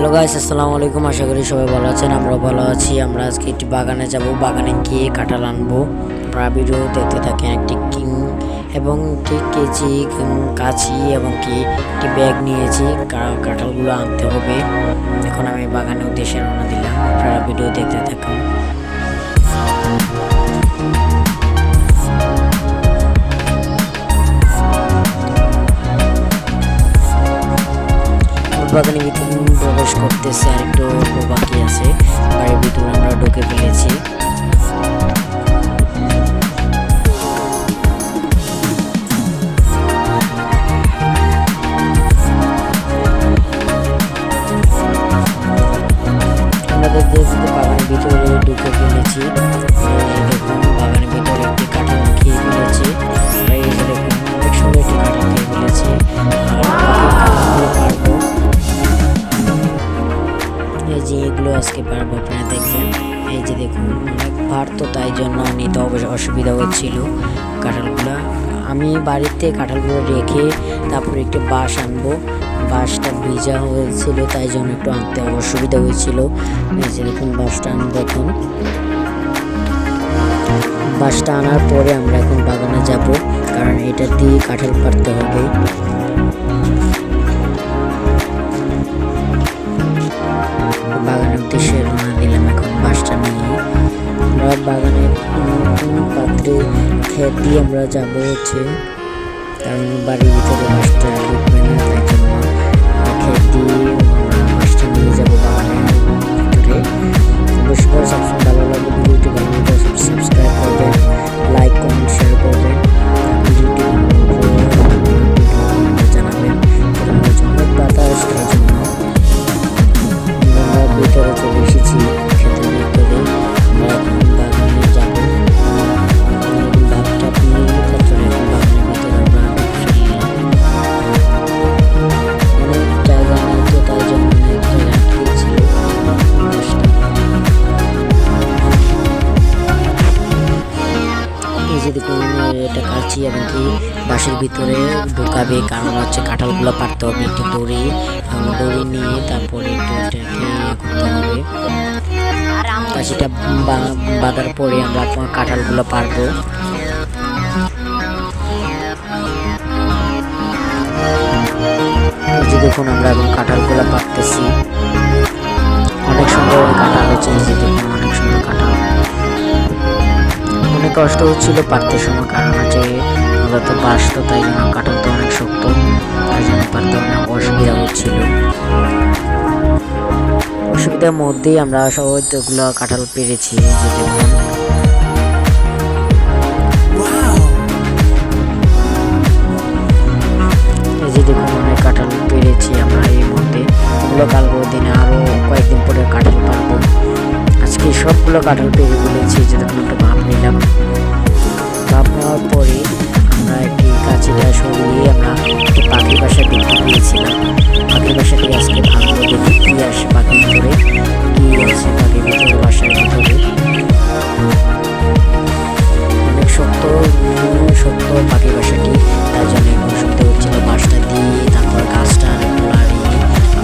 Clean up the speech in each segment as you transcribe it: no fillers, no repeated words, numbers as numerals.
Hello guys, আসসালামু আলাইকুম। আশা করি সবাই ভালো আছেন, আমরাও ভালো আছি। আমরা আজকে একটি বাগানে যাব, বাগানে গিয়ে কাঁঠাল আনবো। আপনারা ভিডিও দেখতে থাকেন। একটি এবং একটি কেচি, কাঁচি এবং একটি ব্যাগ নিয়েছি। কাঁঠালগুলো আনতে হবে। এখন আমি বাগানের উদ্দেশ্যে রওনা দিলাম। আপনারা ভিডিও দেখতে থাকুন। বাগানের ভিতরে প্রবেশ করতেছে, আর একটু বাকি আছে। বাড়ির ভিতরে আমরা ঢুকে ফেলেছি। আমাদের বাগানের ভিতরে ঢুকে ফেলেছি। দেখুন, বাগানের ভিতরে একটি কাঁঠাল খেয়ে ফেলেছি। দেখুন, অনেক সুন্দর একটি কাঁঠাল খেয়ে ফেলেছি। এই যে এগুলো আজকে পারবো, আপনারা দেখবেন। এই যে দেখুন, অনেক ভার, তো তাই জন্য নিতে অসুবিধা হচ্ছিল কাঁঠালগুলো। আমি বাড়িতে কাঁঠালগুলো রেখে তারপরে একটু বাঁশ আনবো। বাঁশটা ভিজা হয়েছিল, তাই জন্য একটু আনতে অসুবিধা হয়েছিল। এই যে দেখুন, বাঁশটা আনবো এখন। বাঁশটা আনার পরে আমরা এখন বাগানে যাব, কারণ এটা দিয়ে কাঁঠাল পাড়তে হবে। বাগানের উদ্দেশ্যে রওনা দিলাম এখন বাঁশটা নিয়ে। আমরা বাগানের পাত্রে ক্ষেত দিয়ে আমরা যাবো কারণ বাড়ির ভিতরে বাঁশটা ঢুকবে না, তাই জন্য ক্ষেত দিয়ে আমরা বাঁশটা নিয়ে যাবো বাগানের ভিতরে। অবশ্যই সবসময় ভালো লাগবে ভিডিওটি, ভালো লাগলে সাবস্ক্রাইব করবেন, লাইক কমেন্ট শেয়ার করবেন, ভিডিওটি জানাবেন। অনেক বাতাস, তার জন্য ভিতরে চলে এসেছি। খেতে ভিতরে আমরা এখন বাগানে যাব। ভাতটা নিয়ে তারপরে এখন বাগানের ভিতরে আমরা অনেক জায়গা নেই, তো তাই জন্য অনেক জায়গা আটকেছিল। এই যে দেখুন, এটা কাঁচি এবং কি বাঁশের ভিতরে ঢুকাবে, কারণ হচ্ছে কাঁঠালগুলো পারতে হবে। একটি দড়ি নিয়ে তারপরে একটু এটাকে করতে হবে। কাঁচিটা বাঁধার পরে আমরা কাঁঠালগুলো পারবো। এই যে দেখুন, আমরা এখন কাঁঠালগুলো পারতেছি। অনেক সুন্দর কাঁঠাল হচ্ছে। এই যে দেখুন, অনেক সুন্দর কাঁঠাল। অনেক কষ্ট হচ্ছিল পারতে সময়, কারণ হচ্ছে মূলত বাঁশ, তো তাই জন্য কাঁঠাল তো অনেক শক্ত, তাই জন্য পারতে অনেক অসুবিধা হচ্ছিল। অসুবিধার মধ্যেই আমরা সবগুলো কাঁঠাল পেরেছি। এই যে দেখুন, অনেক কাঁঠাল পেরেছি আমরা এর মধ্যে। এগুলো কালকে দিনে আরো কয়েকদিন পরে কাঁঠাল পারবো। আজকে সবগুলো কাঁঠাল পেরে বলেছি। যে দেখুন, একটা ভাব নিলাম। ভাব নেওয়ার পরে আমরা একটি কাঁচিটা সরিয়ে আমরা একটি পাখির বাসা দেখতে পেয়েছিলাম। পাখির বাসাটি আজকে ভাঙবো, দেখি কি আসে পাখির ভিতরে, কি আছে পাখির ভিতরে, বাসার ভিতরে। অনেক শক্ত পাখির বাসাটি, তার জন্য একটু অসুবিধা হচ্ছিল। বাঁশটা দিয়ে তারপর গাছটা একটু লাড়িয়ে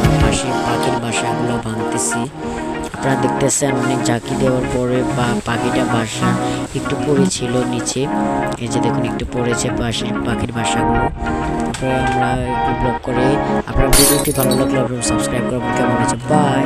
আমরা পাখির বাসাগুলো ভাঙতেছি। আপনারা দেখতেছেন, অনেক ঝাঁকি দেওয়ার পরে পাখিটা বাসা একটু পড়েছিল নিচে। এই যে দেখুন, একটু পড়েছে পাখির বাসাগুলো। তারপরে আমরা একটু ব্লক করে, আপনার ভিডিওটি ভালো লাগলে সাবস্ক্রাইব করবেন। কেমন আছে, বাই।